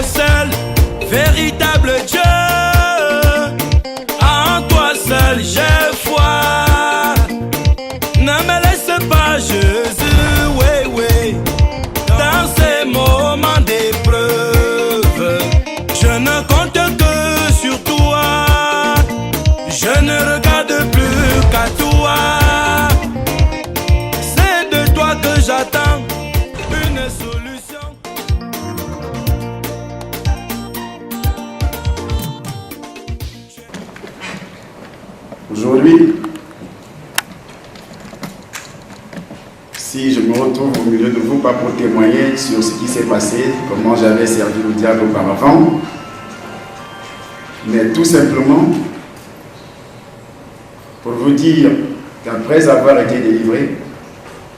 le seul véritable Dieu. En toi seul j'ai foi. Ne me laisse pas, Jésus, oui, oui, dans ces moments d'épreuve. Je ne compte que sur toi. Je ne regarde plus qu'à toi. C'est de toi que j'attends une solution. Aujourd'hui, si je me retrouve au milieu de vous, pas pour témoigner sur ce qui s'est passé, comment j'avais servi le diable auparavant, mais tout simplement pour vous dire qu'après avoir été délivré,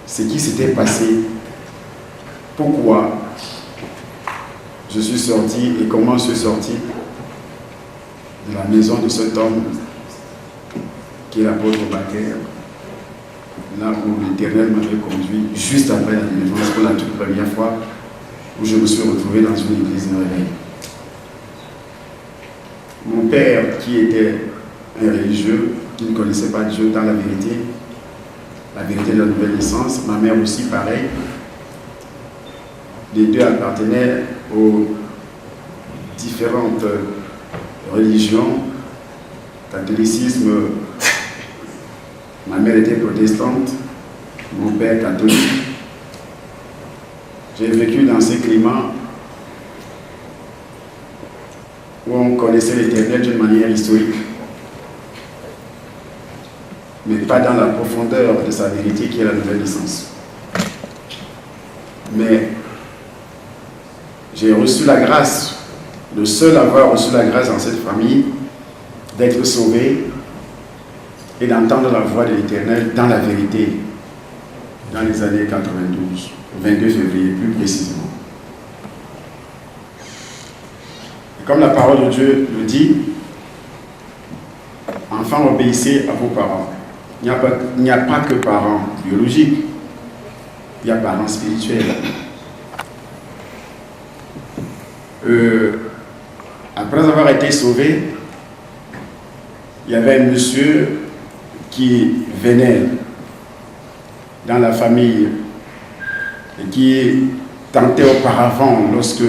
ce qui s'était passé, pourquoi je suis sorti et comment je suis sorti de la maison de cet homme qui est l'apôtre Baker, là où l'Éternel m'avait conduit juste après la délivrance pour la toute première fois, où je me suis retrouvé dans une église de réveil. Mon père, qui était un religieux, qui ne connaissait pas Dieu dans la vérité de la nouvelle naissance, ma mère aussi pareil, les deux appartenaient aux différentes religions, catholicisme. Ma mère était protestante, mon père catholique. J'ai vécu dans ces climats où on connaissait l'Éternel d'une manière historique, mais pas dans la profondeur de sa vérité qui est la nouvelle naissance. Mais j'ai reçu la grâce, le seul à avoir reçu la grâce dans cette famille, d'être sauvé et d'entendre la voix de l'Éternel dans la vérité, dans les années 92, 22 février plus précisément. Et comme la parole de Dieu le dit, enfants, obéissez à vos parents. Il n'y a pas que parents biologiques, il y a parents spirituels. Après avoir été sauvé, il y avait un monsieur qui venait dans la famille et qui tentait auparavant, lorsque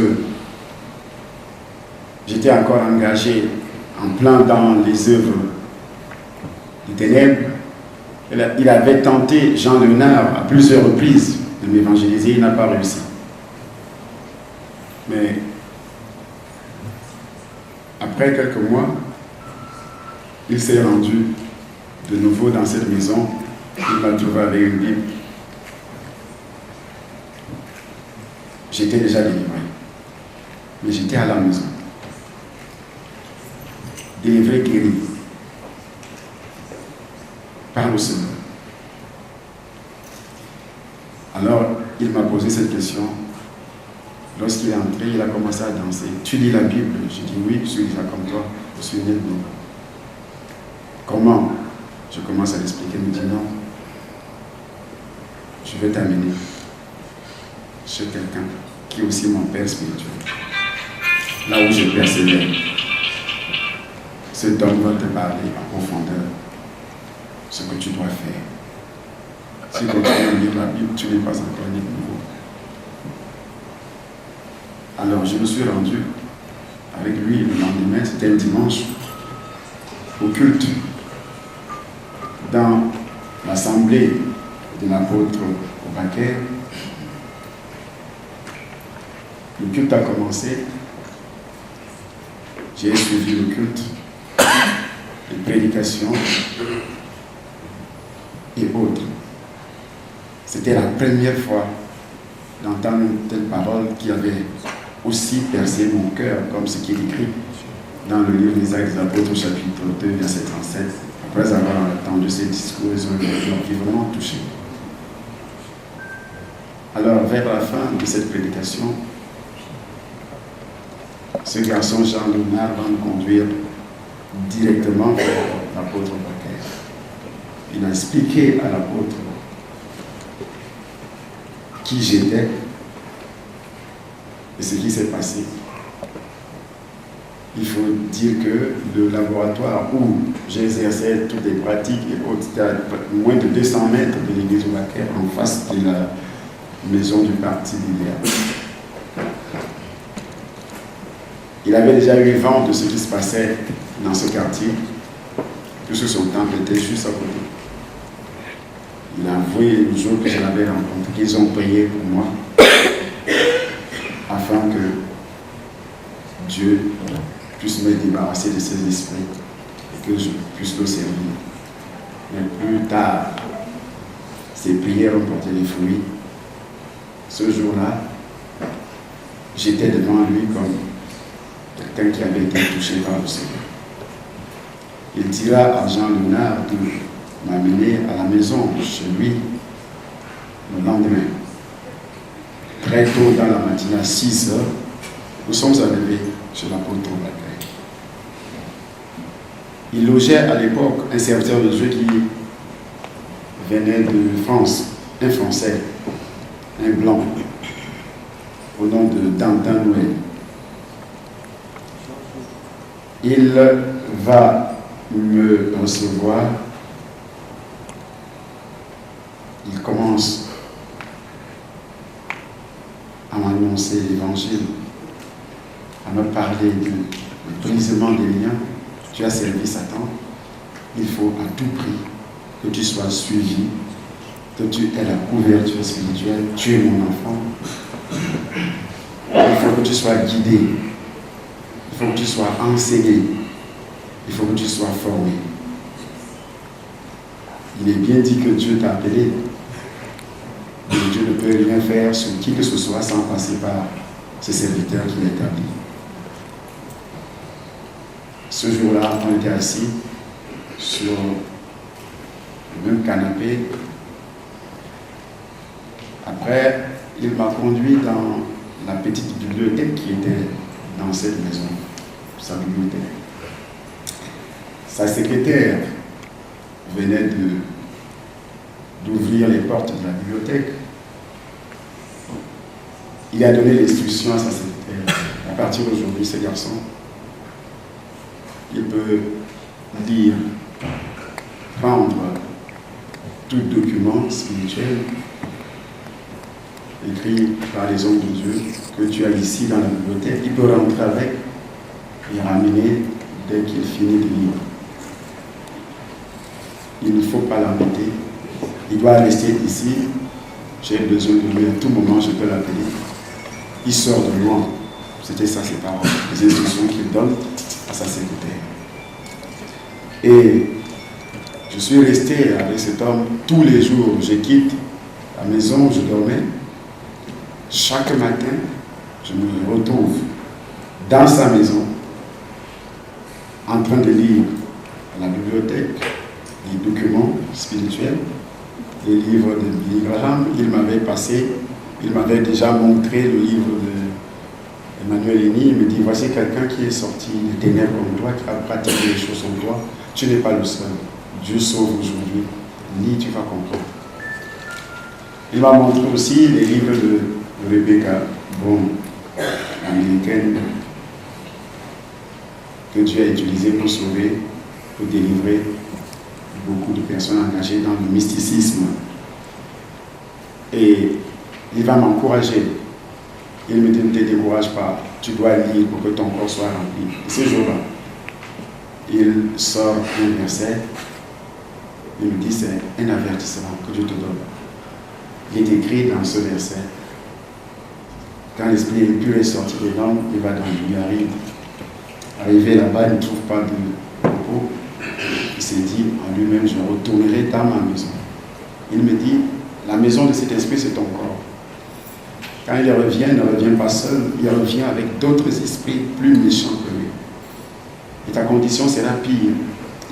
j'étais encore engagé en plein dans les œuvres des ténèbres, il avait tenté Jean Léonard à plusieurs reprises de m'évangéliser, il n'a pas réussi. Mais après quelques mois, il s'est rendu de nouveau dans cette maison. Il m'a trouvé avec une Bible. J'étais déjà délivré, mais j'étais à la maison. Délivré, guéri par le Seigneur. Alors, il m'a posé cette question. Lorsqu'il est entré, il a commencé à danser. Tu lis la Bible? J'ai dit oui, je suis déjà comme toi. Je suis né de nouveau. Comment? Je commence à l'expliquer. Il me dit non. Je vais t'amener chez quelqu'un qui est aussi mon père spirituel. Là où je persévère. Cet homme va te parler en profondeur ce que tu dois faire. Si tu continues à lire la Bible, tu n'es pas encore né de nouveau. Alors je me suis rendu avec lui le lendemain, c'était un dimanche, au culte, dans l'assemblée de l'apôtre Baker. Le culte a commencé, j'ai suivi le culte, les prédications et autres. C'était la première fois d'entendre une telle parole qui avait aussi percé mon cœur, comme ce qui est écrit dans le livre des Actes des Apôtres, chapitre 2, verset 37. Après avoir entendu ces discours, ils ont vraiment touché. Alors, vers la fin de cette prédication, ce garçon Jean Léonard va me conduire directement vers l'apôtre Baker. Il a expliqué à l'apôtre qui j'étais et ce qui s'est passé. il faut dire que le laboratoire où j'exerçais toutes les pratiques et autres, c'était à moins de 200 mètres de l'église Ouaker, en face de la maison du parti d'Idéal. Il avait déjà eu vent de ce qui se passait dans ce quartier, puisque son temple était juste à côté. Il a avoué le jour que je l'avais rencontré qu'ils ont prié pour moi, afin que Dieu puisse me débarrasser de ces esprits et que je puisse le servir. Mais plus tard, ces prières ont porté les fruits. Ce jour-là, j'étais devant lui comme quelqu'un qui avait été touché par le Seigneur. Il dira à Jean Léonard de m'amener à la maison, chez lui, le lendemain. Très tôt dans la matinée, à 6 heures, nous sommes arrivés chez l'apôtre Bacay. Il logeait à l'époque un serviteur de Dieu qui venait de France, un Français, un blanc, au nom de Dantin Noël. Il va me recevoir. Il commence à m'annoncer l'évangile, à me parler du brisement des liens. Tu as servi Satan. Il faut à tout prix que tu sois suivi, que tu aies la couverture spirituelle. Tu es mon enfant. Il faut que tu sois guidé. Il faut que tu sois enseigné. Il faut que tu sois formé. Il est bien dit que Dieu t'a appelé. Mais Dieu ne peut rien faire sur qui que ce soit sans passer par ses serviteurs qu'il a établis. Ce jour-là, on était assis sur le même canapé. Après, il m'a conduit dans la petite bibliothèque qui était dans cette maison, sa bibliothèque. Sa secrétaire venait d'ouvrir les portes de la bibliothèque. Il a donné l'instruction à sa secrétaire. À partir d'aujourd'hui, ce garçon, il peut lire, prendre tout document spirituel écrit par les hommes de Dieu que tu as ici dans la bibliothèque. Il peut rentrer avec et ramener dès qu'il finit de lire. Il ne faut pas l'embêter. Il doit rester ici. J'ai besoin de lui à tout moment, je peux l'appeler. Il sort de loin. C'était ça ses paroles, les instructions qu'il donne à sa secrétaire. Et je suis resté avec cet homme tous les jours. Je quitte la maison où je dormais. Chaque matin, je me retrouve dans sa maison, en train de lire à la bibliothèque les documents spirituels, les livres de Billy Graham. Il m'avait déjà montré le livre d'Emmanuel Henny. Il me dit, voici quelqu'un qui est sorti des ténèbres comme toi, qui a pratiqué les choses comme toi. Tu n'es pas le seul. Dieu sauve aujourd'hui. Ni tu vas comprendre. Il m'a montré aussi les livres de Rebecca Brown, américaine, que Dieu a utilisé pour sauver, pour délivrer beaucoup de personnes engagées dans le mysticisme. Et il va m'encourager. Il me dit, ne te décourage pas, tu dois lire pour que ton corps soit rempli. Et ce jour-là, il sort un verset, il me dit, c'est un avertissement que Dieu te donne. Il est écrit dans ce verset, quand l'esprit impur est sorti de l'homme, il va dans le arrive. Arrivé là-bas, il ne trouve pas de repos. Il s'est dit en lui-même, je retournerai dans ma maison. Il me dit, la maison de cet esprit, c'est ton corps. Quand il revient, il ne revient pas seul, il revient avec d'autres esprits plus méchants que lui. Et ta condition sera pire.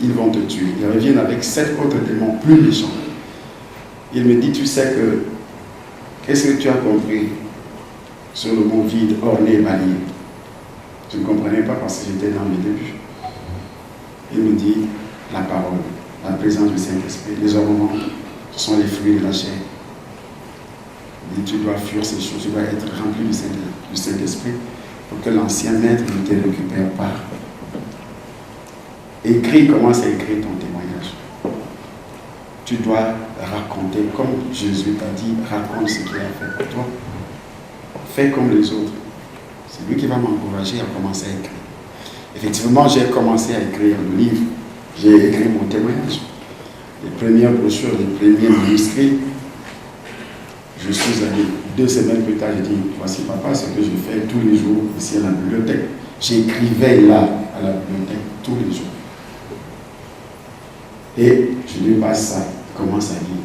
Ils vont te tuer. Ils reviennent avec 7 autres démons plus méchants. Il me dit, tu sais que, qu'est-ce que tu as compris sur le mot vide, orné, balayé? Je ne comprenais pas parce que j'étais dans mes débuts. Il me dit, la parole, la présence du Saint-Esprit, les ornements, ce sont les fruits de la chair. Il dit, tu dois fuir ces choses, tu dois être rempli du Saint-Esprit. pour que l'ancien maître ne te récupère pas. Écris, commence à écrire ton témoignage. Tu dois raconter, comme Jésus t'a dit, raconte ce qu'il a fait pour toi. Fais comme les autres. C'est lui qui va m'encourager à commencer à écrire. Effectivement, j'ai commencé à écrire le livre. J'ai écrit mon témoignage. Les premières brochures, les premiers manuscrits. Je suis allé 2 semaines plus tard, j'ai dit, voici papa, ce que je fais tous les jours ici à la bibliothèque. J'écrivais là, à la bibliothèque, tous les jours. Et je lui passe ça, il commence à lire.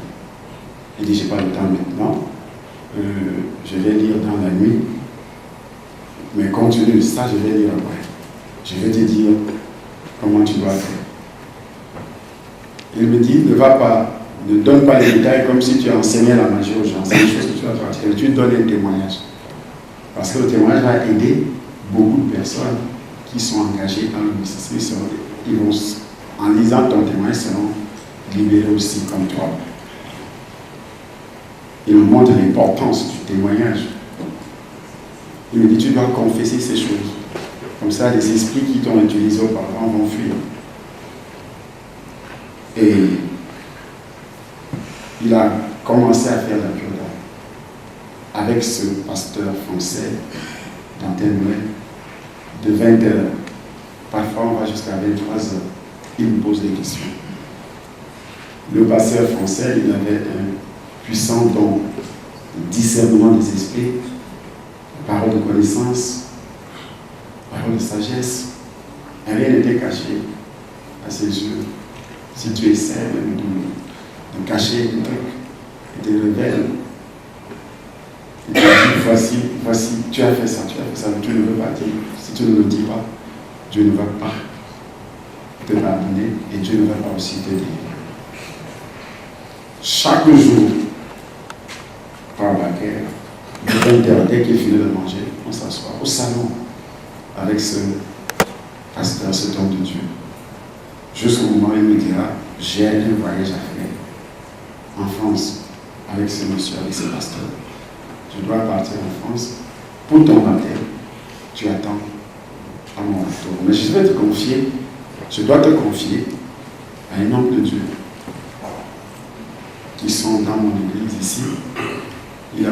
Il dit, j'ai pas le temps maintenant, je vais lire dans la nuit, mais continue, ça je vais lire après. Je vais te dire comment tu dois faire. Il me dit, ne va pas, ne donne pas les détails comme si tu enseignais la magie aux gens. C'est des choses que tu vas pratiquer. Tu donnes un témoignage. Parce que le témoignage va aider beaucoup de personnes qui sont engagées dans le ministère. Ils vont, en lisant ton témoignage, seront libérés aussi comme toi. Il me montre l'importance du témoignage. Il me dit, tu dois confesser ces choses. Comme ça, les esprits qui t'ont utilisé auparavant vont fuir. Et il a commencé à faire la cure d'âme avec ce pasteur français d'Antenne de 20h. Parfois, on va jusqu'à 23h. Il me pose des questions. Le pasteur français, il avait un puissant don de discernement des esprits, parole de connaissance, parole de sagesse. Rien n'était caché à ses yeux. Si tu essaies de cacher un truc, il te révèle. Il te dit, voici, tu as fait ça, mais tu ne veux pas dire. Si tu ne le dis pas, Dieu ne va pas te pardonner et Dieu ne va pas aussi te délivrer. Chaque jour, par la guerre, dès qu'il finit de manger, on s'assoit au salon avec ce pasteur, cet homme de Dieu. Jusqu'au moment où il me dira, j'ai un voyage à faire en France avec ce monsieur, avec ce pasteur. Je dois partir en France pour ton baptême. Tu attends à mon retour. Mais je vais te confier, je dois te confier à un homme de Dieu qui sont dans mon église ici. Il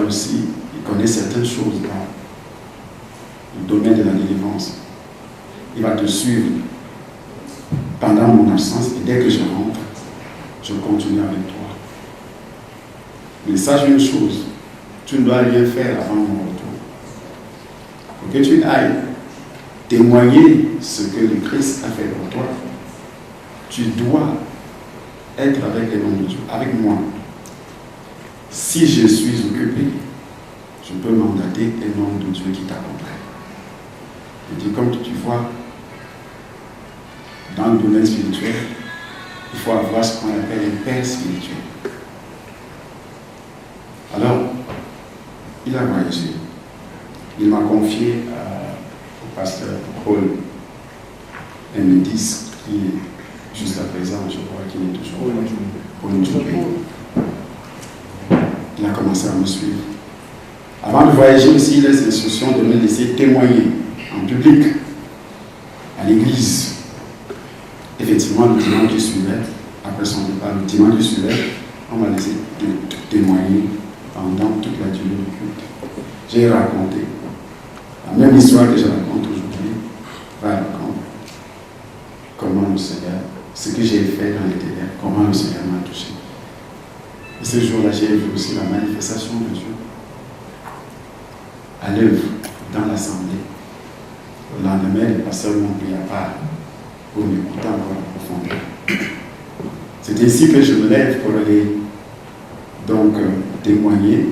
connaît certaines choses dans le domaine de la délivrance. Il va te suivre pendant mon absence et dès que je rentre, je continue avec toi. Mais sache une chose, tu ne dois rien faire avant mon retour. Pour que tu ailles témoigner ce que le Christ a fait pour toi, tu dois être avec les hommes de Dieu, avec moi. Si je suis occupé, je peux mandater un homme de Dieu qui t'accompagne. Je dis, comme tu vois, dans le domaine spirituel, il faut avoir ce qu'on appelle un père spirituel. Alors, il a voyagé. Il m'a confié au pasteur Paul Métis, qui est jusqu'à présent, je crois qu'il est toujours Paul Ndjoubé. Il a commencé à me suivre. Avant de voyager aussi, il a cette instruction de me laisser témoigner en public, à l'église. Effectivement, le dimanche qui suivait, après son départ, le dimanche qui suivait, on m'a laissé témoigner pendant toute la durée du culte. J'ai raconté la même histoire que je raconte aujourd'hui, va raconter comment le Seigneur, ce que j'ai fait dans les ténèbres, comment le Seigneur m'a touché. Et ce jour-là, j'ai vu aussi la manifestation de Dieu à l'œuvre dans l'assemblée. Le lendemain, les pasteurs m'ont pris à part pour m'écouter encore en profondeur. C'est ainsi que je me lève pour aller donc témoigner,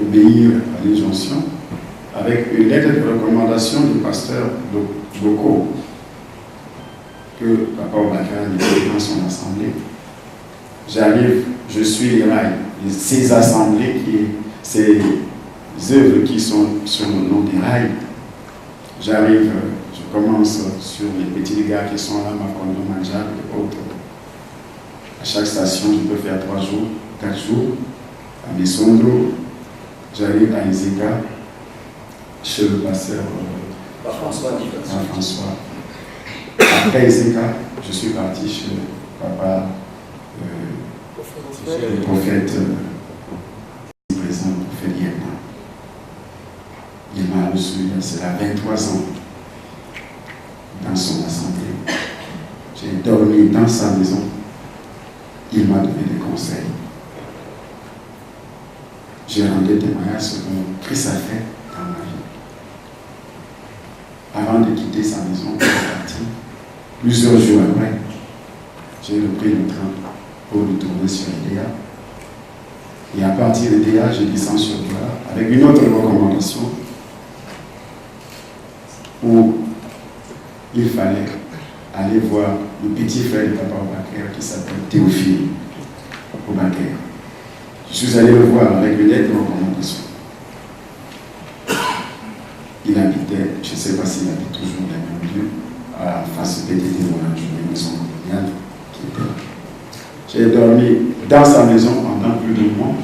obéir à l'injonction, avec une lettre de recommandation du pasteur Boko, que Papa Obakar était dans son assemblée. J'arrive, je suis les rails, ces assemblées, ces œuvres qui sont sur le nom des rails. J'arrive, je commence sur les petits gars qui sont là, Makondo, Manjab et autres. À chaque station, je peux faire 3 jours, 4 jours. À Messondro, j'arrive à Izeka, chez le pasteur François. Après Ezeka, je suis parti chez papa, le prophète présent, le prophète Yéma. Il m'a reçu, c'est à 23 ans, dans son assemblée. J'ai dormi dans sa maison. Il m'a donné des conseils. J'ai rendu témoignage sur ce que Christ a fait dans ma vie. Avant de quitter sa maison, je suis parti. Plusieurs jours après, j'ai repris le train pour retourner sur Edea. Et à partir d'Edea, je descends sur Douala avec une autre recommandation où il fallait aller voir le petit frère de papa Obakère qui s'appelle Théophile Obakère. Je suis allé le voir avec une lettre de recommandation. Il habitait, je ne sais pas s'il habite toujours dans le même lieu, à face du PTT Orange, une maison coloniale qui était là. J'ai dormi dans sa maison pendant plus de mois.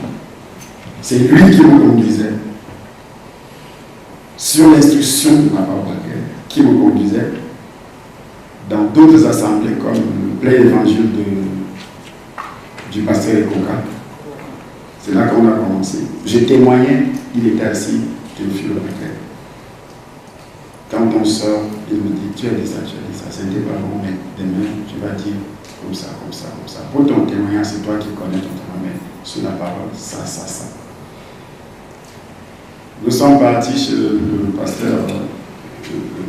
C'est lui qui me conduisait sur l'instruction de papa Obakère, qui me conduisait dans d'autres assemblées comme le plein évangile du pasteur Ekoka. C'est là qu'on a commencé. Je témoignais, il était assis, Théophile Obakère. Quand on sort, il me dit, tu as dit ça, ce n'était pas bon, mais demain, tu vas dire comme ça. Pour ton témoignage, c'est toi qui connais ton témoignage, mais sur la parole, ça. Nous sommes partis chez le pasteur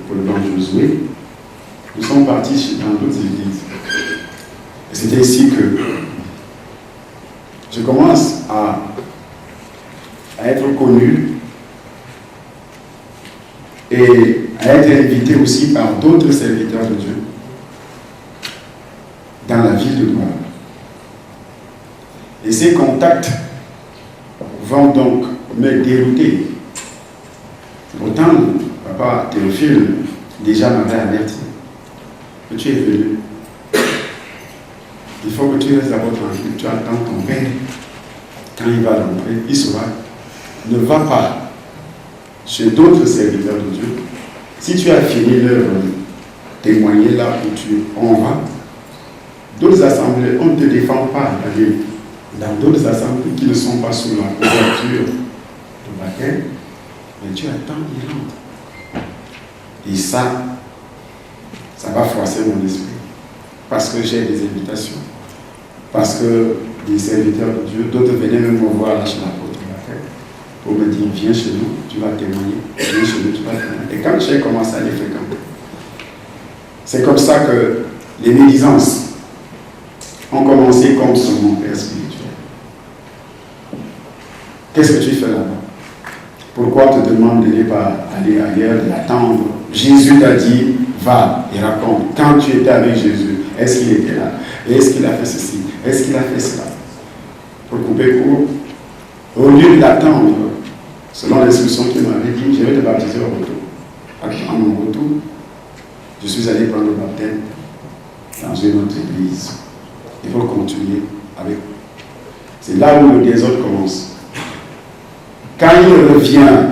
Paul Josué. Nous sommes partis dans d'autres églises. Et c'était ici que je commence à être connu et à être invité aussi par d'autres serviteurs de Dieu dans la ville de Douala. Et ces contacts vont donc me dérouter. Pourtant, papa Théophile déjà m'avait averti que tu es venu. Il faut que tu restes d'abord tranquille, tu attends ton père. Quand il va rentrer, il sera. Ne va pas chez d'autres serviteurs de Dieu. Si tu as fini leur témoigner là où on va, d'autres assemblées, on ne te défend pas d'aller dans d'autres assemblées qui ne sont pas sous la couverture de Obakère, mais tu attends, il rentre. Et ça va froisser mon esprit. Parce que j'ai des invitations. Parce que des serviteurs de Dieu, d'autres venaient même me voir là chez l'apôtre Obakère pour me dire, viens chez nous, tu vas témoigner. Viens chez nous, tu vas témoigner. Et quand j'ai commencé à les fréquenter, c'est comme ça que les médisances ont commencé comme sur mon père spirituel. Qu'est-ce que tu fais là-bas? Pourquoi on te demande de ne pas aller ailleurs, d'attendre? Jésus t'a dit, va et raconte. Quand tu étais avec Jésus, est-ce qu'il était là? Est-ce qu'il a fait ceci? Est-ce qu'il a fait cela? Pour couper court, au lieu d'attendre, selon l'instruction qu'il m'avait dit, je vais te baptiser au retour. À mon retour, je suis allé prendre le baptême dans une autre église. Il faut continuer avec. C'est là où le désordre commence. Quand il revient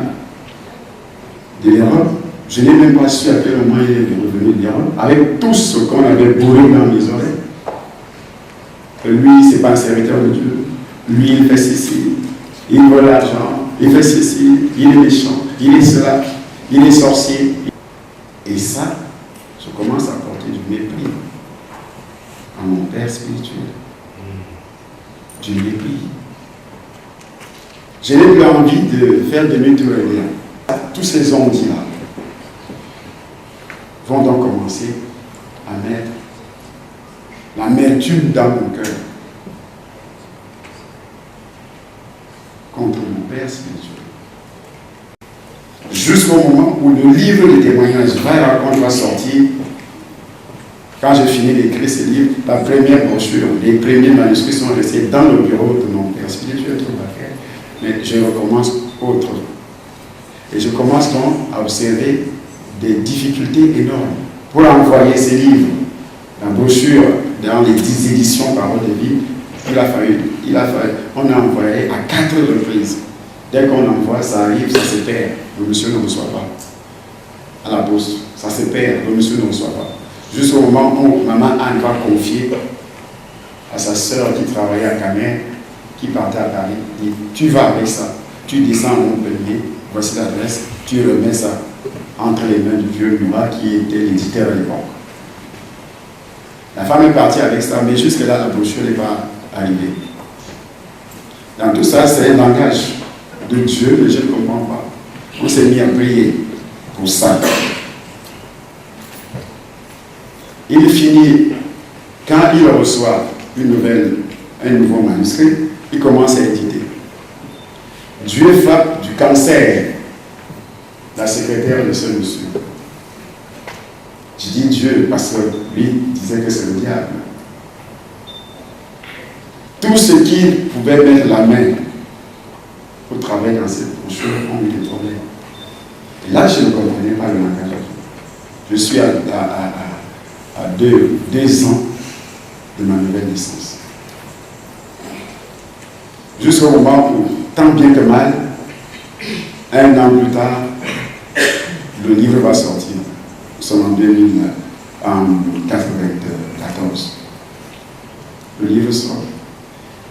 de l'Europe, je n'ai même pas su à quel moment il est revenu de l'Europe, avec tout ce qu'on avait bourré dans mes oreilles. Lui, ce n'est pas un serviteur de Dieu. Lui, il fait ceci, il vole l'argent, il fait ceci, il est méchant, il est cela, il est sorcier. Et ça, je commence à porter du mépris à mon père spirituel. Du mépris. Je n'ai plus envie de faire demi-tour là. Tous ces ondits-là vont donc commencer à mettre l'amertume dans mon cœur contre mon père spirituel. Jusqu'au moment où le livre de témoignages va sortir. Quand j'ai fini d'écrire ce livre, la première brochure, les premiers manuscrits sont restés dans le bureau de mon père spirituel qui va faire. Mais je recommence autre. Et je commence donc à observer des difficultés énormes pour envoyer ces livres. La brochure, dans les 10 éditions Parole de vie, il a fallu, on a envoyé à 4 reprises. Dès qu'on envoie, ça arrive, ça se perd. Le monsieur ne reçoit pas. À la poste, ça se perd, le monsieur ne reçoit pas. Jusqu'au moment où maman Anne va confier à sa soeur qui travaillait à Camer, qui partait à Paris, dit tu vas avec ça, tu descends à Montpellier, voici l'adresse, tu remets ça entre les mains du vieux Murat qui était l'éditeur à l'époque. La femme est partie avec ça, mais jusque-là, la brochure n'est pas arrivée. Dans tout ça, c'est un langage de Dieu, mais je ne comprends pas. On s'est mis à prier pour ça. Il finit, quand il reçoit une nouvelle, un nouveau manuscrit, il commence à éditer. Dieu frappe du cancer la secrétaire de ce monsieur. Je dis Dieu parce que lui disait que c'est le diable. Tout ce qui pouvait mettre la main au travail dans cette brochure ont eu des problèmes. Et là, je ne comprenais pas le langage. Je suis à 2 ans de ma nouvelle naissance. Jusqu'au moment où, tant bien que mal, 1 an plus tard, le livre va sortir. Nous sommes en 1994. Le livre sort.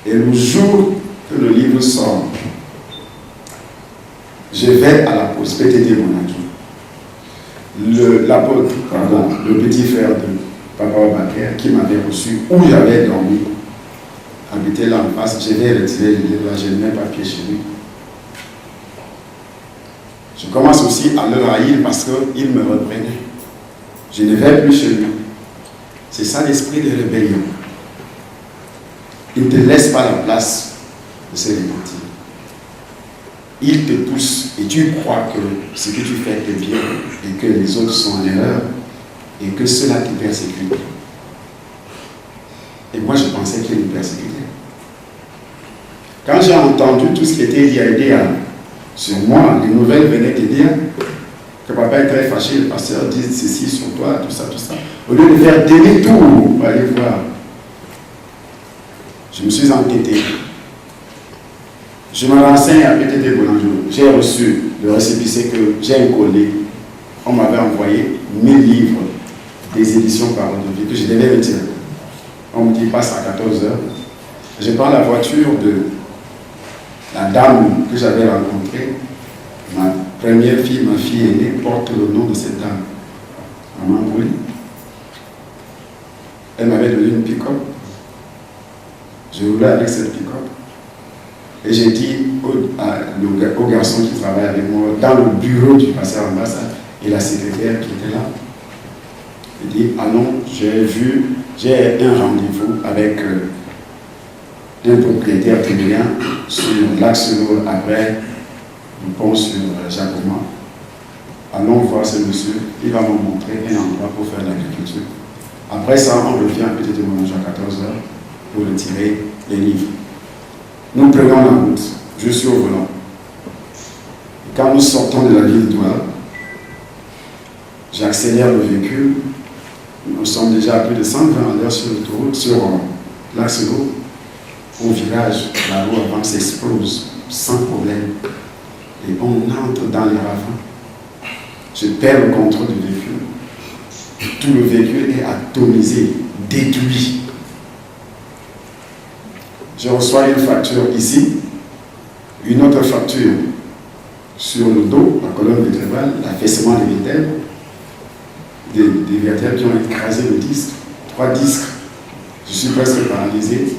Et le jour que le livre sort, je vais à la poste, PTT Bonadjou. Le petit frère de Papa Obaker qui m'avait reçu, où j'avais dormi, habitait là en face, je vais retirer le livre, je ne mets pas pied chez lui. Je commence aussi à le haïr parce qu'il me reprenait. Je ne vais plus chez lui. C'est ça l'esprit de rébellion. Il ne te laisse pas la place de se repentir. Il te pousse et tu crois que ce que tu fais est bien et que les autres sont en erreur et que cela te persécute. Et moi, je pensais qu'il me persécutait. Quand j'ai entendu tout ce qui était dit sur moi, les nouvelles venaient te dire que papa est très fâché, le pasteur dit ceci sur toi, tout ça, tout ça. Au lieu de faire demi-tour pour aller voir, je me suis entêté. Je me renseigne à PTT Bonadjou. J'ai reçu le récépissé que j'ai un collègue. On m'avait envoyé 1000 livres des éditions Parole de vie que je devais retirer. On me dit passe à 14h. Je prends la voiture de la dame que j'avais rencontrée. Ma première fille, ma fille aînée, porte le nom de cette dame. Maman Bouli. Elle m'avait donné une pick-up. Je roulais avec cette pick-up. Et j'ai dit au garçon qui travaille avec moi, dans le bureau du pasteur ambassade, et la secrétaire qui était là, il dit, allons, j'ai un rendez-vous avec un propriétaire théologien sur l'axe nord après le pont sur Jacoma. Allons voir ce monsieur, il va me montrer un endroit pour faire l'agriculture. Après ça, on revient à PTT Bonadjou à 14h pour retirer les livres. Nous prenons la route, je suis au volant. Et quand nous sortons de la ville de Douala, j'accélère le véhicule. Nous sommes déjà à plus de 120 à l'heure sur l'autoroute, sur l'axe de l'eau. Au virage, la roue avant s'explose sans problème. Et on entre dans les ravins. Je perds le contrôle du véhicule. Tout le véhicule est atomisé, détruit. Je reçois une facture ici, une autre facture sur le dos, la colonne vertébrale, l'affaissement des vertèbres, des vertèbres qui ont écrasé le disque, 3 disques. Je suis presque paralysé.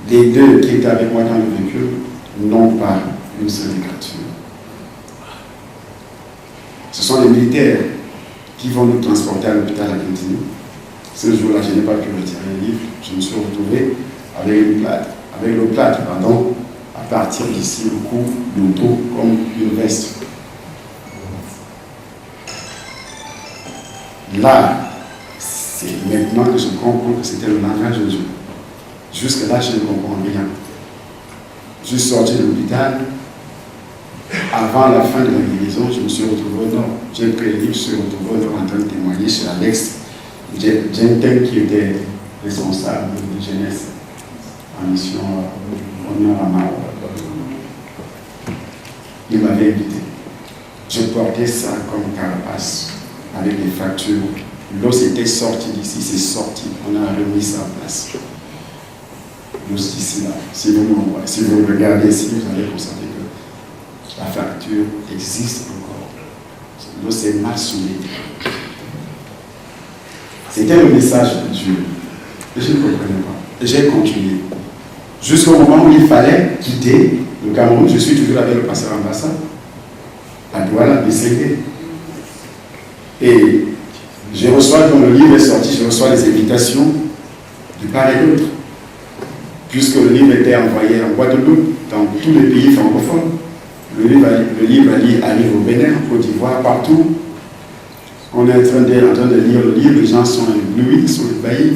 Les 2 qui étaient avec moi dans le véhicule n'ont pas une seule écriture. Ce sont les militaires qui vont nous transporter à l'hôpital à Quintini. Ce jour-là, je n'ai pas pu retirer le livre. Je me suis retrouvé avec le plâtre, à partir d'ici, le cou, le dos, comme une veste. Là, c'est maintenant que je comprends que c'était le langage de Dieu. Jusque-là, je ne comprends rien. Je suis sorti de l'hôpital. Avant la fin de la guérison, je me suis retrouvé au nord. J'ai pris le livre, je suis retrouvé au nord en train de témoigner chez Alex. J'ai un tel qui était responsable de jeunesse en mission honneur à Mao. il m'avait invité. Je portais ça comme carapace, avec des factures. L'eau s'était sortie d'ici, c'est sorti. On a remis ça en place. L'eau ici, là. Si vous regardez ici, vous allez constater que la facture existe encore. L'eau s'est mal soulevée. C'était le message de Dieu. Et je ne comprenais pas. Et j'ai continué. Jusqu'au moment où il fallait quitter le Cameroun, je suis toujours avec le pasteur ambassade. La Douala, décédé. Et je reçois, quand le livre est sorti, je reçois les invitations de part et d'autre. Puisque le livre était envoyé en Guadeloupe, dans tous les pays francophones. Le livre arrive au Bénin, en Côte d'Ivoire, partout. On est en train de lire le livre, les gens sont éblouis, sont ébahis.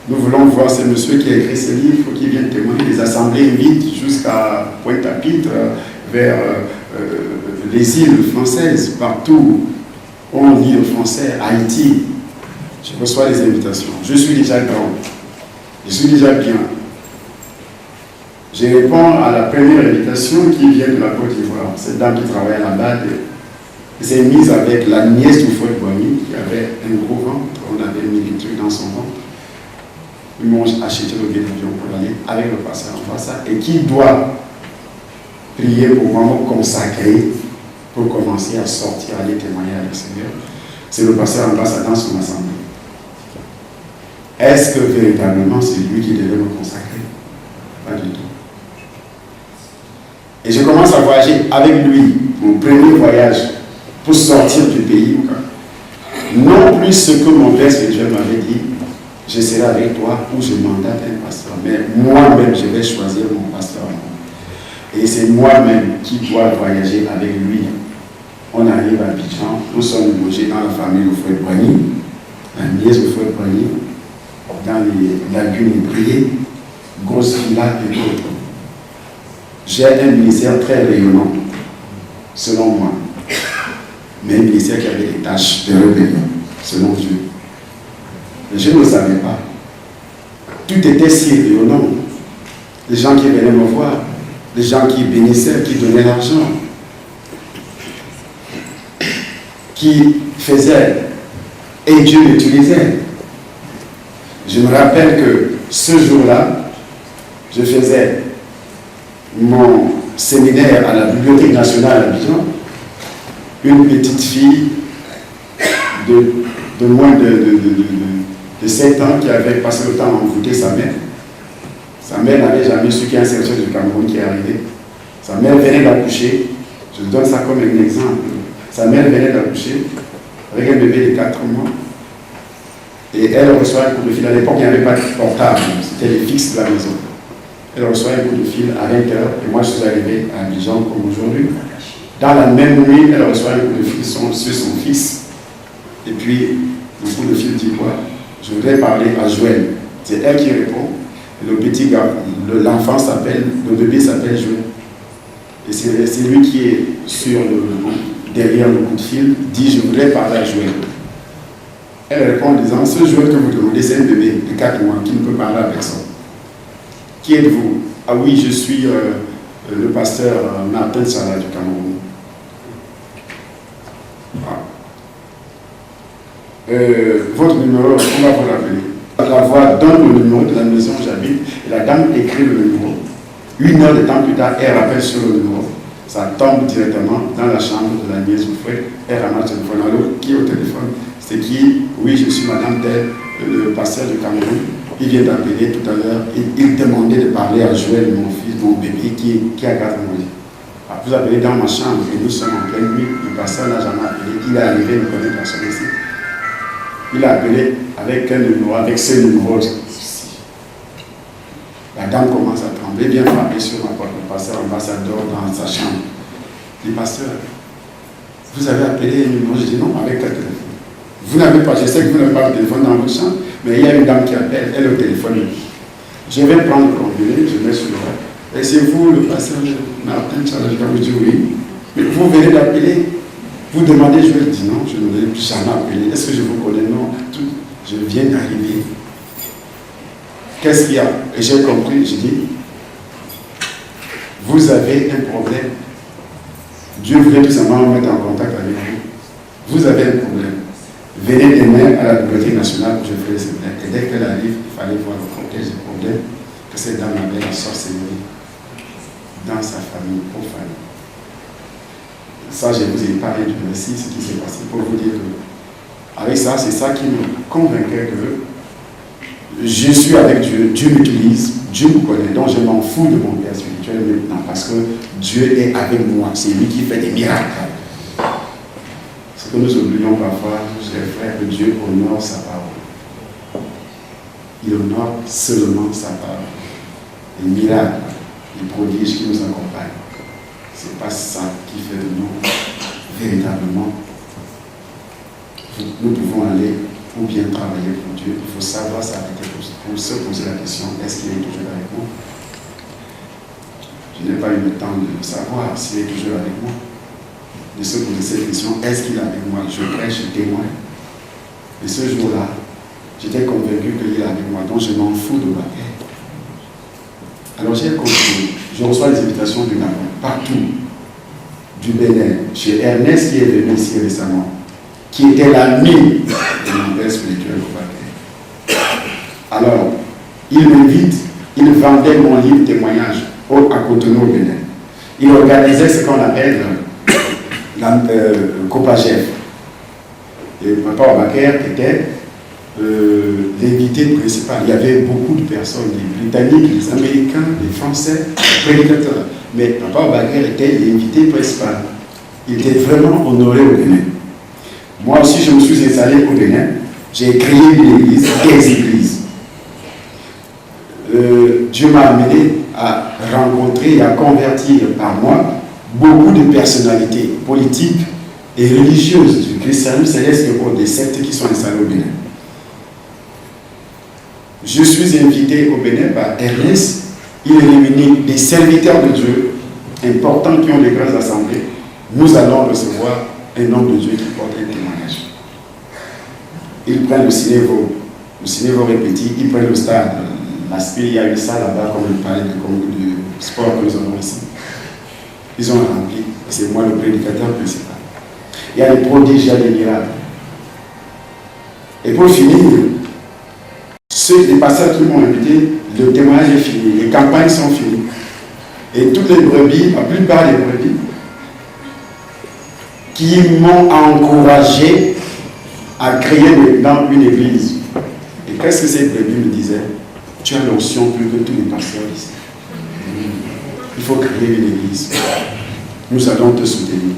Nous voulons voir ce monsieur qui a écrit ce livre, qui vient témoigner. Les assemblées invitent jusqu'à Pointe-à-Pitre, vers les îles françaises, partout où on lit le français, Haïti. Je reçois les invitations. Je suis déjà grand. Je suis déjà bien. Je réponds à la première invitation qui vient de la Côte d'Ivoire. Cette dame qui travaille là-bas s'est mise avec la nièce du Fouet Boigny, qui avait un gros ventre. On avait mis des trucs dans son ventre. Ils m'ont acheté le billet d'avion pour aller avec le pasteur ambassade et qui doit prier pour vraiment consacrer pour commencer à sortir, aller témoigner à l'extérieur. C'est le pasteur ambassade dans son assemblée. Est-ce que véritablement c'est lui qui devait me consacrer? Pas du tout. Et je commence à voyager avec lui, mon premier voyage, pour sortir du pays. Non plus ce que mon père spirituel m'avait dit, je serai avec toi ou je mandate un pasteur. Mais moi-même, je vais choisir mon pasteur. Et c'est moi-même qui dois voyager avec lui. On arrive à Abidjan, nous sommes logés dans la famille au Fouet Boigny, la nièce au Fouet Boigny, dans les lagunes ébriées, grosse villa et autres. J'ai un ministère très rayonnant, selon moi. Mais un ministère qui avait des tâches de rébellion, selon Dieu. Mais je ne le savais pas. Tout était si rayonnant. Les gens qui venaient me voir, les gens qui bénissaient, qui donnaient l'argent, qui faisaient, et Dieu l'utilisait. Je me rappelle que ce jour-là, je faisais mon séminaire à la Bibliothèque nationale à Abidjan. Une petite fille de moins de 7 ans qui avait passé le temps à envoûter sa mère. Sa mère n'avait jamais su qu'il y a un serviteur du Cameroun qui est arrivé. Sa mère venait d'accoucher. Je donne ça comme un exemple. Sa mère venait d'accoucher avec un bébé de 4 mois. Et elle reçoit un coup de fil. À l'époque, il n'y avait pas de portable. C'était les fixes de la maison. Elle reçoit un coup de fil à 20h. Et moi, je suis arrivé à Abidjan comme aujourd'hui. Dans la même nuit, elle reçoit un coup de fil sur son fils. Et puis, le coup de fil dit quoi? Je voudrais parler à Joël. C'est elle qui répond. Et le petit gars, l'enfant s'appelle, le bébé s'appelle Joël. Et c'est lui qui est derrière le coup de fil, dit je voudrais parler à Joël. Elle répond en disant, ce Joël que vous demandez, c'est un bébé de 4 mois qui ne peut parler à personne. Qui êtes-vous? Ah oui, je suis le pasteur Martin Salah du Cameroun. Votre numéro, on va vous rappeler. La voix donne le numéro de la maison où j'habite et la dame écrit le numéro. 1 heure de temps plus tard, elle rappelle sur le numéro. Ça tombe directement dans la chambre de la nièce du frère. Elle ramasse le téléphone. Alors, qui est au téléphone? C'est qui? Oui, je suis madame Tel, le pasteur du Cameroun. Il vient d'appeler tout à l'heure. Il demandait de parler à Joël, mon fils, mon bébé, qui a 4 mois. Vous appelez dans ma chambre et nous sommes en pleine nuit. Le pasteur n'a jamais appelé. Il est arrivé, il ne connaît personne ici. Il a appelé avec un numéro, avec ce numéro ici. La dame commence à trembler, bien frapper sur ma porte. Le pasteur ambassadeur dans sa chambre. Il dit, pasteur, vous avez appelé un numéro? Je dis non, avec quel téléphone? Vous n'avez pas, je sais que vous n'avez pas de téléphone dans votre chambre, mais il y a une dame qui appelle, elle est au téléphone. Je vais prendre le combinaison, je mets sur le rêve. Et c'est vous, le pasteur Martin Salah, je vous dire oui. Mais vous venez d'appeler. Vous demandez, je vais dire non, je ne l'ai jamais appelé. Est-ce que je vous connais? Non, je viens d'arriver. Qu'est-ce qu'il y a? Et j'ai compris, je dis, vous avez un problème. Dieu voulait tout simplement mettre en contact avec vous. Vous avez un problème. Venez demain à la Bibliothèque nationale où je ferai ce problème. Et dès qu'elle arrive, il fallait voir le contexte du problème que cette dame avait la sorcellerie dans sa famille, aux familles. Ça, je vous ai parlé du récit, ce qui s'est passé, pour vous dire que, avec ça, c'est ça qui me convainquait que je suis avec Dieu, Dieu m'utilise, Dieu me connaît, donc je m'en fous de mon père spirituel maintenant, parce que Dieu est avec moi, c'est lui qui fait des miracles. Ce que nous oublions parfois, chers frères, que Dieu honore sa parole. Il honore seulement sa parole. Les miracles, les prodiges qui nous accompagnent, ce n'est pas ça qui fait de nous véritablement. Nous pouvons aller ou bien travailler pour Dieu. Il faut savoir s'arrêter pour se poser la question, est-ce qu'il est toujours avec moi? Je n'ai pas eu le temps de savoir s'il est toujours avec moi. De se poser cette question, est-ce qu'il est avec moi? Je prêche, je témoigne. Et ce jour-là, j'étais convaincu qu'il est avec moi, donc je m'en fous de ma paix. Alors j'ai compris, je reçois des invitations du Gabon, partout, du Bénin, chez Ernest qui est venu ici récemment, qui était l'ami de mon père spirituel au Baquet. Alors, il m'invite, il vendait mon livre témoignage à Cotonou au Bénin. Il organisait ce qu'on appelle Copagef. Et Papa Obakère était l'invité principal. Il y avait beaucoup de personnes, les Britanniques, les Américains, les Français, les prédicateurs. Mais Papa Obakère était l'invité principal. Il était vraiment honoré au Bénin. Moi aussi, je me suis installé au Bénin. J'ai créé une église, 15 églises. Dieu m'a amené à rencontrer et à convertir par moi beaucoup de personnalités politiques et religieuses du christianisme céleste et des sectes qui sont installées au Bénin. Je suis invité au Bénin par Ernest. Il réunit des serviteurs de Dieu importants qui ont des grandes assemblées. Nous allons recevoir un homme de Dieu qui porte un témoignage. Ils prennent le cinévo répétit, ils prennent le stade, il y a une salle là-bas, comme je parlais de sport que nous avons ici. Ils ont rempli, c'est moi le prédicateur principal. Il y a des prodiges, il y a des miracles. Et pour finir, les pasteurs qui m'ont invité, le témoignage est fini, les campagnes sont finies. Et toutes les brebis, la plupart des brebis, qui m'ont encouragé à créer maintenant une église. Et qu'est-ce que ces brebis me disaient? Tu as l'onction plus que tous les pasteurs ici. Il faut créer une église. Nous allons te soutenir.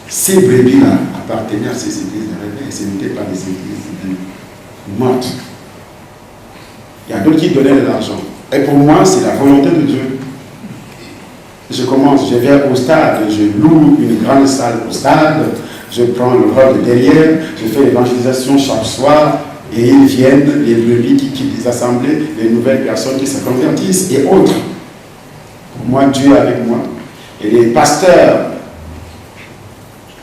Ces brebis-là appartenaient à ces églises de réveil. Ce n'étaient pas des églises mortes. Il y a d'autres qui donnaient de l'argent. Et pour moi, c'est la volonté de Dieu. Je vais au stade, je loue une grande salle au stade, je prends le rôle de derrière, je fais l'évangélisation chaque soir, et ils viennent, les brebis qui quittent les assemblées, les nouvelles personnes qui se convertissent et autres. Pour moi, Dieu est avec moi. Et les pasteurs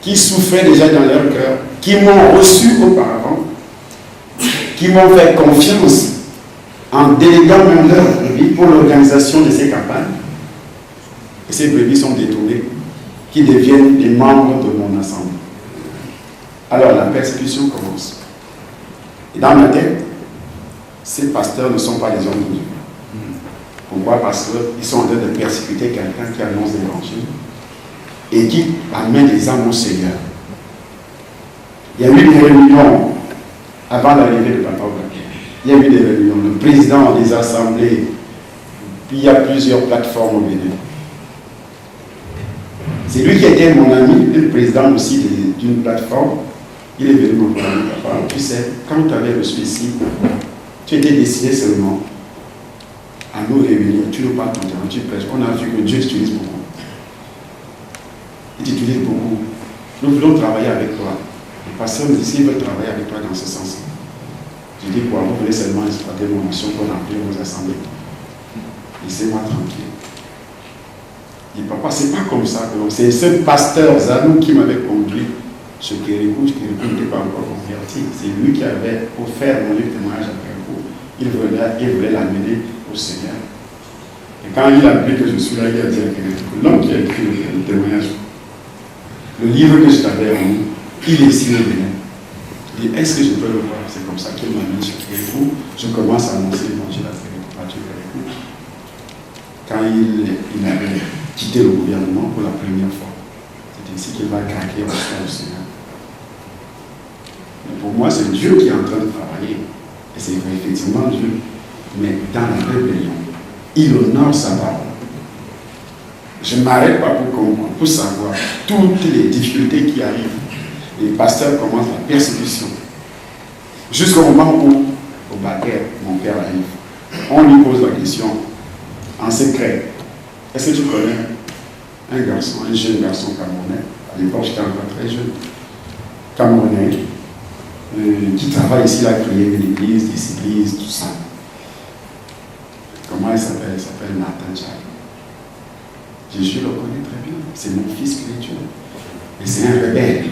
qui souffraient déjà dans leur cœur, qui m'ont reçu auparavant, qui m'ont fait confiance en déléguant même leur brebis pour l'organisation de ces campagnes. Et ces brebis sont détournées, qui deviennent des membres de mon assemblée. Alors la persécution commence. Et dans ma tête, ces pasteurs ne sont pas des hommes de Dieu. Pourquoi? Parce qu'ils sont en train de persécuter quelqu'un qui annonce l'évangile et qui amène des âmes au Seigneur. Il y a eu des réunions avant l'arrivée de Papa Obakère. Il y a eu des réunions. Le président des assemblées, puis il y a plusieurs plateformes au Bénin. C'est lui qui était mon ami, le président aussi d'une plateforme. Il est venu me voir, papa. Tu sais, quand tu avais reçu ici, tu étais décidé seulement à nous réunir. Tu nous parles tout le temps, tu prêches. On a vu que Dieu t'utilise beaucoup. Il t'utilise beaucoup. Nous voulons travailler avec toi. Le pasteur me dit s'il veut travailler avec toi dans ce sens. Je dis quoi? Vous voulez seulement exploiter mon mission pour remplir vos assemblées. Laissez-moi tranquille. Il dit, papa, c'est pas comme ça. C'est ce pasteur Zanou qui m'avait conduit chez Kérékou. N'était pas encore converti. C'est lui qui avait offert mon livre de témoignage à Kérékou. Il voulait l'amener au Seigneur. Et quand il a vu que je suis là, il a dit à Kérékou, l'homme qui a écrit le témoignage, Le livre que je t'avais remis, il est ici au Bénin. Je dis, est-ce que je peux le voir? C'est comme ça qu'il m'a mis sur Facebook. Je commence à annoncer l'évangile à Dieu. Quand il avait quitté le gouvernement pour la première fois, c'est ici qu'il va craquer au sein du Seigneur. Mais pour moi, c'est Dieu qui est en train de travailler. Et c'est effectivement Dieu. Mais dans la rébellion, il honore sa parole. Je ne m'arrête pas pour comprendre, pour savoir toutes les difficultés qui arrivent. Les pasteurs commencent la persécution. Jusqu'au moment où, au Baker, mon père arrive, on lui pose la question en secret. Est-ce que tu connais un garçon, un jeune garçon camerounais? À l'époque, j'étais encore très jeune. Camerounais, qui travaille ici, il a créé une église, des églises, tout ça. Comment il s'appelle? Il s'appelle Nathan Chai. Je le connais très bien. C'est mon fils spirituel. Et c'est un rebelle.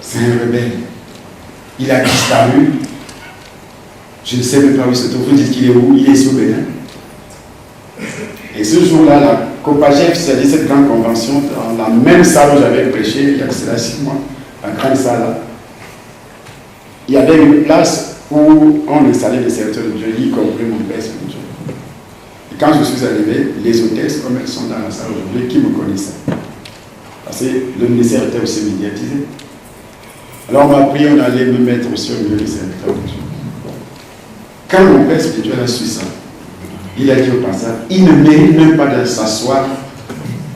C'est un rebelle. Il a disparu. Je ne sais même pas où il se trouve. Vous dites qu'il est où? Il est ici au Bénin. Et ce jour-là, la Copagef s'est dit cette grande convention dans la même salle où j'avais prêché, il y a cela 6 mois, la grande salle là. Il y avait une place où on installait les serviteurs de Dieu, y compris mon père spirituel. Et quand je suis arrivé, les hôtesses, comme elles sont dans la salle aujourd'hui, qui me connaissaient. Parce que le ministère était aussi médiatisé. Alors on m'a pris, on allait me mettre aussi au milieu des serviteurs de Dieu. Quand mon père spirituel a su ça, il a dit au passage, il ne mérite même pas de s'asseoir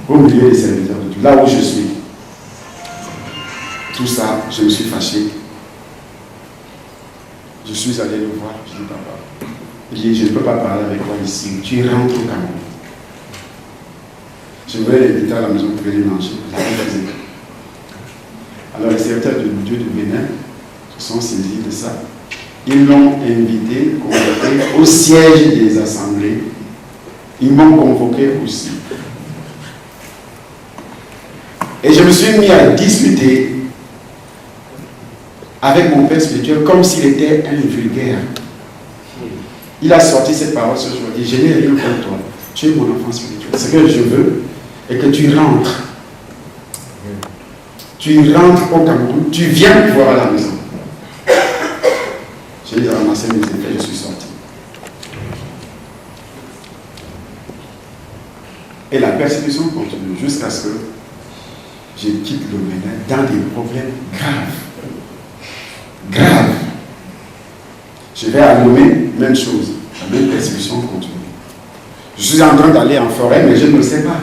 au milieu des serviteurs de Dieu, là où je suis. Tout ça, je me suis fâché. Je suis allé le voir, je dis, papa, il dit, je ne peux pas parler avec toi ici, tu rentres au Cameroun. Je voulais l'inviter à la maison pour venir manger. Alors les serviteurs de Dieu du Bénin se sont saisis de ça. Ils l'ont invité, convoqué au siège des assemblées. Ils m'ont convoqué aussi. Et je me suis mis à discuter avec mon père spirituel comme s'il était un vulgaire. Il a sorti cette parole ce jour. Il dit, je n'ai rien contre toi. Tu es mon enfant spirituel. Ce que je veux est que tu rentres. Tu rentres au Cameroun. Tu viens me voir à la maison. J'ai ramassé mes effets, je suis sorti. Et la persécution continue jusqu'à ce que je quitte le Bénin dans des problèmes graves. Graves. Je vais à Lomé, même chose. La même persécution continue. Je suis en train d'aller en forêt, mais je ne le sais pas.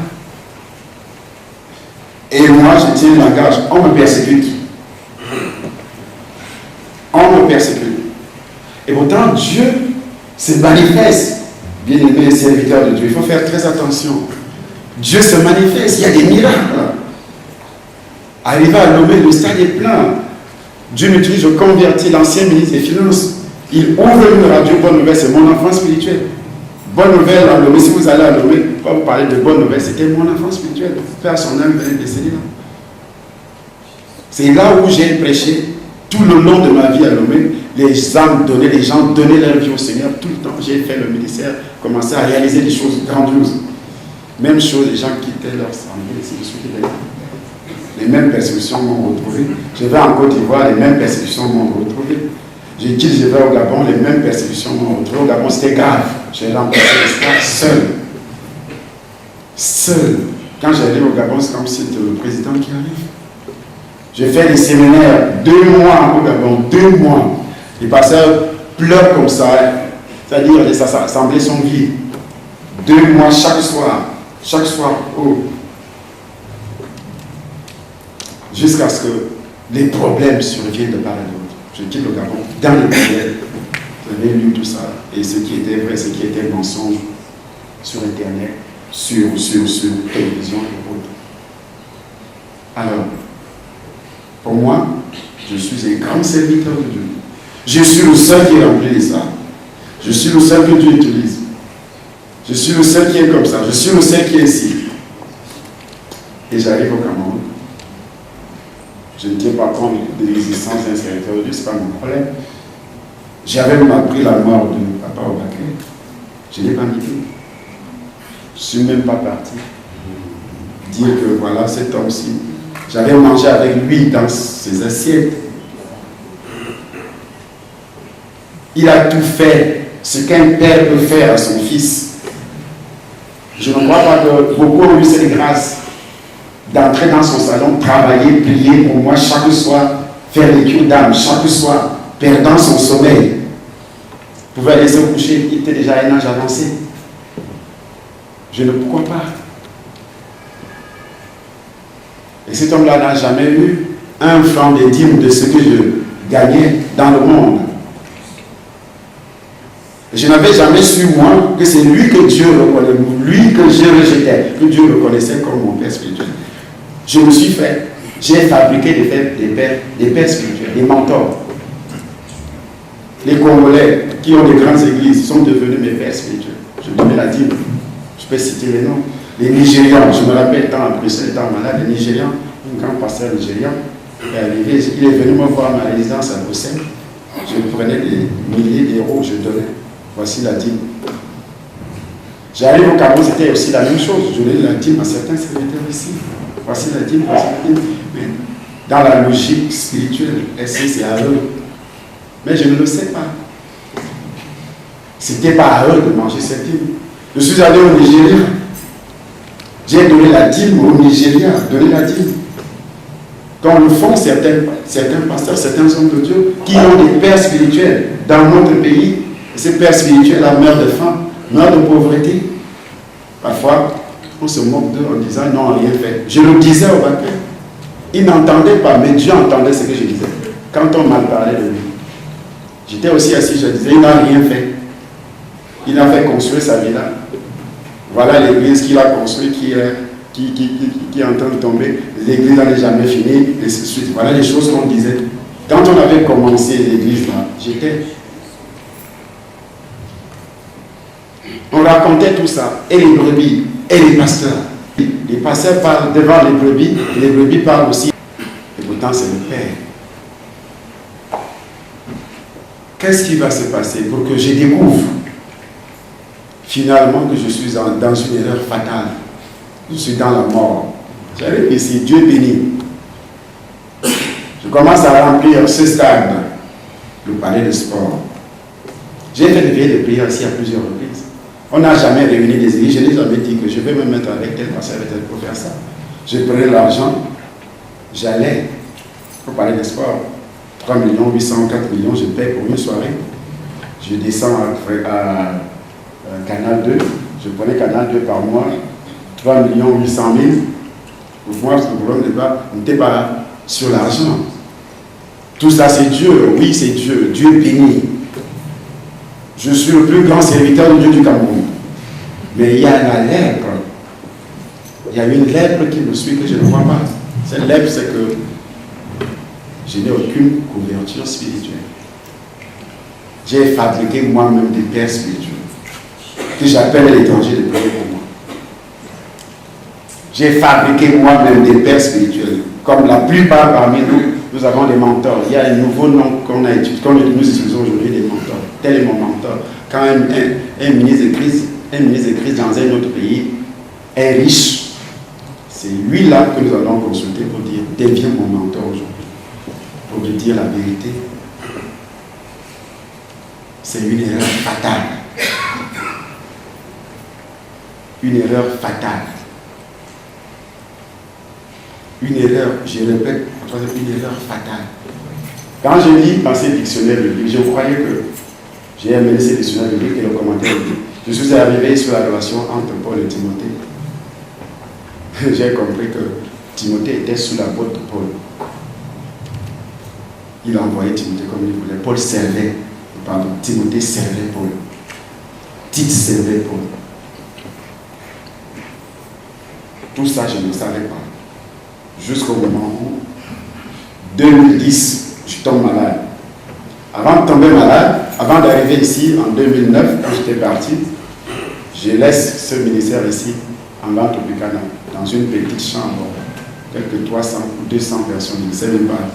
Et moi, je tiens la gage. On me persécute. On me persécute. Et pourtant, Dieu se manifeste. Bien-aimés serviteurs de Dieu, il faut faire très attention. Dieu se manifeste, il y a des miracles. Arrivé à Lomé, le stade est plein. Dieu m'utilise, je convertis l'ancien ministre des Finances. Il ouvre une radio Bonne Nouvelle, c'est mon enfant spirituel. Bonne Nouvelle à Lomé, si vous allez à Lomé, quand vous parlez de Bonne Nouvelle, c'était mon enfant spirituel. Père son âme venait décéder là. C'est là où j'ai prêché tout le long de ma vie à Lomé. Les âmes donnaient, les gens donnaient leur vie au Seigneur tout le temps. J'ai fait le ministère, commencé à réaliser des choses grandioses. Même chose, les gens quittaient leur assemblée, c'est ce qui est. Les mêmes persécutions m'ont retrouvé. Je vais en Côte d'Ivoire, les mêmes persécutions m'ont retrouvé. J'ai dit, je vais au Gabon, les mêmes persécutions m'ont retrouvé. Au Gabon, c'était grave. J'ai remplacé le stade seul. Seul. Quand j'allais au Gabon, c'est comme si c'était le président qui arrive. J'ai fait des séminaires, 2 mois au Gabon, 2 mois. Les pasteurs pleurent comme ça. C'est-à-dire, les assemblées sont vides. 2 mois chaque soir. Chaque soir. Oh. Jusqu'à ce que les problèmes surviennent de part et d'autre. Je quitte le Gabon dans les problèmes. J'avais lu tout ça. Et ce qui était vrai, ce qui était mensonge sur Internet, sur télévision et autres. Alors, pour moi, je suis un grand serviteur de Dieu. Je suis le seul qui est rempli de ça. Je suis le seul que Dieu utilise. Je suis le seul qui est comme ça. Je suis le seul qui est ici. Et j'arrive au Cameroun. Je ne tiens pas compte de l'existence d'un serviteur de Dieu, ce n'est pas mon problème. J'avais même appris la mort de papa au Baké. Je ne l'ai pas mis. Je ne suis même pas parti. dire que voilà, cet homme-ci, j'avais mangé avec lui dans ses assiettes. Il a tout fait, ce qu'un père peut faire à son fils. Je ne crois pas que beaucoup ont eu cette grâce d'entrer dans son salon, travailler, prier pour moi chaque soir, faire les cures d'âme chaque soir, perdant son sommeil. Vous pouvez aller se coucher, il était déjà à un âge avancé. Je ne crois pas. Et cet homme-là n'a jamais eu un franc de dîme de ce que je gagnais dans le monde. Je n'avais jamais su, moi, que c'est lui que Dieu reconnaissait, lui que je rejetais, que Dieu reconnaissait comme mon père spirituel. Je me suis fait, j'ai fabriqué des pères spirituels, des mentors. Les Congolais qui ont des grandes églises sont devenus mes pères spirituels. Je donnais la dîme. Je peux citer les noms. Les Nigérians, je me rappelle, tant à Bruxelles, étant malade, les Nigérians, un grand pasteur nigérien est arrivé, il est venu me voir à ma résidence à Bruxelles. Je prenais des milliers d'euros, je donnais. Voici la dîme. J'arrive au Cameroun, c'était aussi la même chose. Je donnais la dîme à certains serviteurs ici. Voici la dîme, voici la dîme. Mais dans la logique spirituelle, c'est à eux. Mais je ne le sais pas. C'était pas à eux de manger cette dîme. Je suis allé au Nigeria. J'ai donné la dîme au Nigeria, donné la dîme. Comme le font certains pasteurs, certains hommes de Dieu, qui ont des pères spirituels dans notre pays. Ces pères spirituels meurent de faim, meurent de pauvreté. Parfois, on se moque d'eux en disant, non, rien fait. Je le disais au vainqueur. Il n'entendait pas, mais Dieu entendait ce que je disais. Quand on m'a parlé de lui. J'étais aussi assis, je disais, il n'a rien fait. Il a fait construire sa villa. Voilà l'église qu'il a construite qui est en train de tomber. L'église n'allait jamais finir, et ainsi de suite. Voilà les choses qu'on disait. Quand on avait commencé l'église là, j'étais. On racontait tout ça, et les brebis, et les pasteurs. Les pasteurs parlent devant les brebis, et les brebis parlent aussi. Et pourtant, c'est le Père. Qu'est-ce qui va se passer pour que je découvre finalement que je suis dans une erreur fatale? Je suis dans la mort. J'arrive ici, Dieu béni. Je commence à remplir ce stade, le palais de sport. J'ai fait des veillées de prière ici à plusieurs reprises. On n'a jamais réuni des églises. Je n'ai jamais dit que je vais me mettre avec tel pasteur, avec tel pour faire ça. Je prenais l'argent, j'allais au palais de sport. 3 800, 4 millions, je paie pour une soirée. Je descends à Canal 2. Je prenais Canal 2 par mois. 3 800 000. Pour moi, le problème n'était pas sur l'argent. Tout ça, c'est Dieu. Oui, c'est Dieu. Dieu béni. Je suis le plus grand serviteur de Dieu du Cameroun. Mais il y a la lèpre. Il y a une lèpre qui me suit que je ne vois pas. Cette lèpre, c'est que je n'ai aucune couverture spirituelle. J'ai fabriqué moi-même des pères spirituels que j'appelle à l'étranger de prier pour moi. J'ai fabriqué moi-même des pères spirituels. Comme la plupart parmi nous, nous avons des mentors. Il y a un nouveau nom qu'on a utilisé, qu'on nous utilisons aujourd'hui, des mentors. Tel est mon mentor. Quand un ministre de crise dans un autre pays est riche, c'est lui-là que nous allons consulter pour dire, deviens mon mentor aujourd'hui. Pour lui dire la vérité. C'est une erreur fatale. Une erreur fatale. Une erreur, je répète, une erreur fatale. Quand je lis dans ces dictionnaires bibliques, je croyais que j'ai amené ces dictionnaires bibliques et le commentaire biblique. Je suis arrivé sur la relation entre Paul et Timothée. J'ai compris que Timothée était sous la botte de Paul. Il a envoyé Timothée comme il voulait. Paul servait, pardon, Timothée servait Paul. Tite servait Paul. Tout ça, je ne savais pas. Jusqu'au moment où, 2010, je tombe malade. Avant de tomber malade, avant d'arriver ici, en 2009, quand j'étais parti, je laisse ce ministère ici, en vente au Buchanan, dans une petite chambre, quelques 300 ou 200 personnes, je ne sais même pas.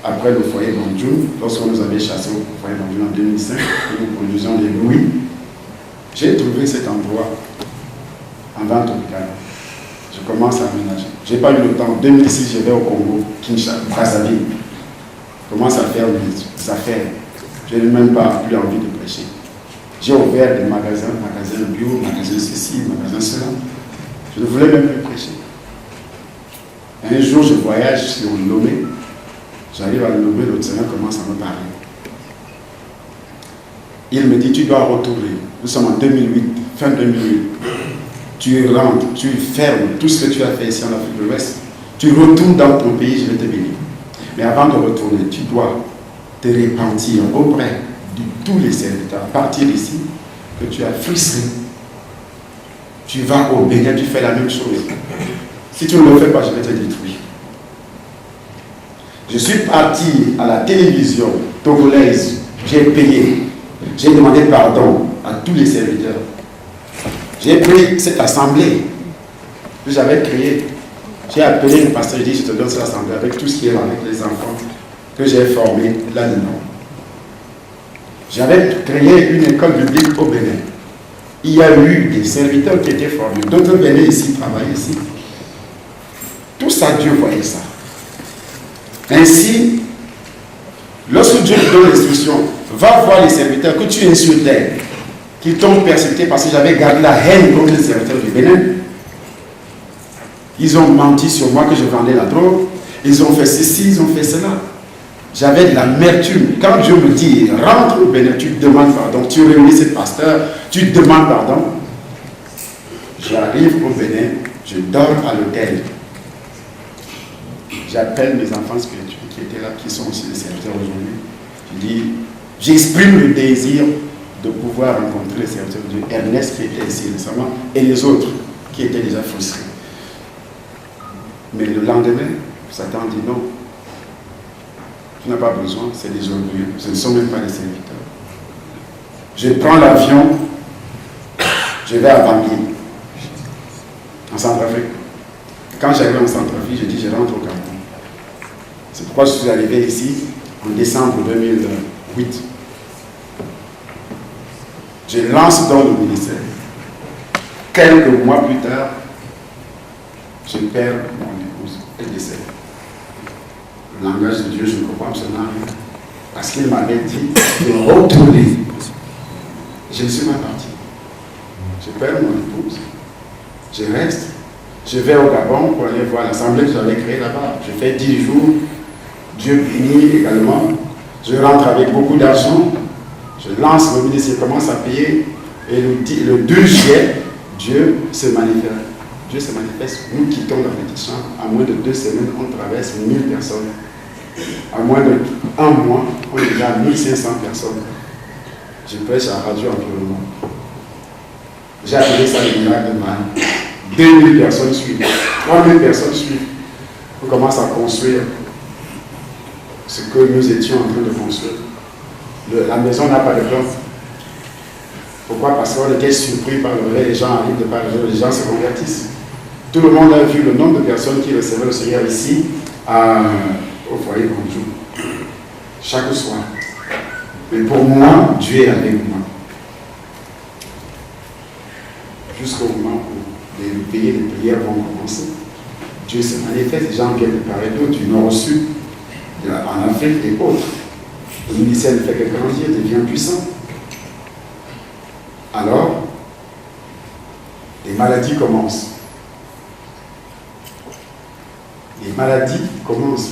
Après le foyer Banjoun, lorsqu'on nous avait chassés au foyer Banjoun en 2005, et nous produisions des bruits, j'ai trouvé cet endroit en vente au Buchanan. Je commence à aménager. Je n'ai pas eu le temps. En 2006, je vais au Congo, Kinshasa, Brazzaville. Je commence à faire mes affaires. Je n'ai même pas plus envie de prêcher. J'ai ouvert des magasins bio, magasins ceci, magasins cela. Je ne voulais même plus prêcher. Un jour, je voyage sur Lomé. J'arrive à Lomé, le Seigneur commence à me parler. Il me dit, tu dois retourner. Nous sommes en 2008, fin 2008. Tu rentres, tu fermes tout ce que tu as fait ici en Afrique de l'Ouest. Tu retournes dans ton pays, je vais te bénir. Mais avant de retourner, tu dois te repentir auprès de tous les serviteurs, à partir d'ici, que tu as frustré. Tu vas au Bénin, tu fais la même chose. Si tu ne le fais pas, je vais te détruire. Je suis parti à la télévision togolaise, j'ai payé, j'ai demandé pardon à tous les serviteurs. J'ai pris cette assemblée que j'avais créée. J'ai appelé le pasteur, j'ai dit, je te donne cette assemblée avec tout ce qui est là, avec les enfants que j'ai formés là-dedans. J'avais créé une école biblique au Bénin. Il y a eu des serviteurs qui étaient formés. D'autres venaient ici, travailler ici. Tout ça, Dieu voyait ça. Ainsi, lorsque Dieu te donne l'instruction, va voir les serviteurs que tu insultais, qui t'ont persécuté parce que j'avais gardé la haine contre les serviteurs du Bénin. Ils ont menti sur moi que je vendais la drogue. Ils ont fait ceci, ils ont fait cela. J'avais de l'amertume. Quand Dieu me dit, rentre au Bénin, tu demandes pardon. Tu réunis ces pasteurs, tu demandes pardon. J'arrive au Bénin, je dors à l'hôtel. J'appelle mes enfants spirituels qui étaient là, qui sont aussi des serviteurs aujourd'hui. Je dis, j'exprime le désir de pouvoir rencontrer les serviteurs de Dieu. Ernest qui était ici récemment et les autres qui étaient déjà frustrés. Mais le lendemain, Satan dit non. Tu n'as pas besoin, c'est des orgueilleux. Ce ne sont même pas des serviteurs. Je prends l'avion, je vais à Bangui, en Centrafrique. Quand j'arrive en Centrafrique, je dis je rentre au Cameroun. C'est pourquoi je suis arrivé ici en décembre 2008. Je lance dans le ministère. Quelques mois plus tard, je perds mon épouse. Elle décède. Le langage de Dieu, je ne comprends absolument rien. Parce qu'il m'avait dit de retourner. Je ne suis pas parti. Je perds mon épouse. Je reste. Je vais au Gabon pour aller voir l'assemblée que j'avais créée là-bas. Je fais 10 jours. Dieu bénit également. Je rentre avec beaucoup d'argent. Je lance le ministère, je commence à payer. Et le 2 juillet, Dieu se manifeste. Dieu se manifeste. Nous quittons la petite chambre. À moins de 2 semaines, on traverse 1000 personnes. À moins d'1 mois, on est déjà à 1500 personnes. Je prêche à Radio Environnement. J'ai appelé ça le miracle de Man. 2000 personnes suivent. 3000 personnes suivent. On commence à construire ce que nous étions en train de construire. La maison n'a pas de plan. Pourquoi? Parce qu'on était surpris par le vrai. Les gens arrivent de par les gens se convertissent. Tout le monde a vu le nombre de personnes qui recevaient le Seigneur ici au foyer Bonjour. Chaque soir. Mais pour moi, Dieu est avec moi. Jusqu'au moment où les veillées de prière vont commencer. Dieu se manifeste, les gens viennent de part et d'autre, du nord au sud, en Afrique et autres. Le ministère ne fait que grandir, devient puissant. Alors, les maladies commencent. Les maladies commencent.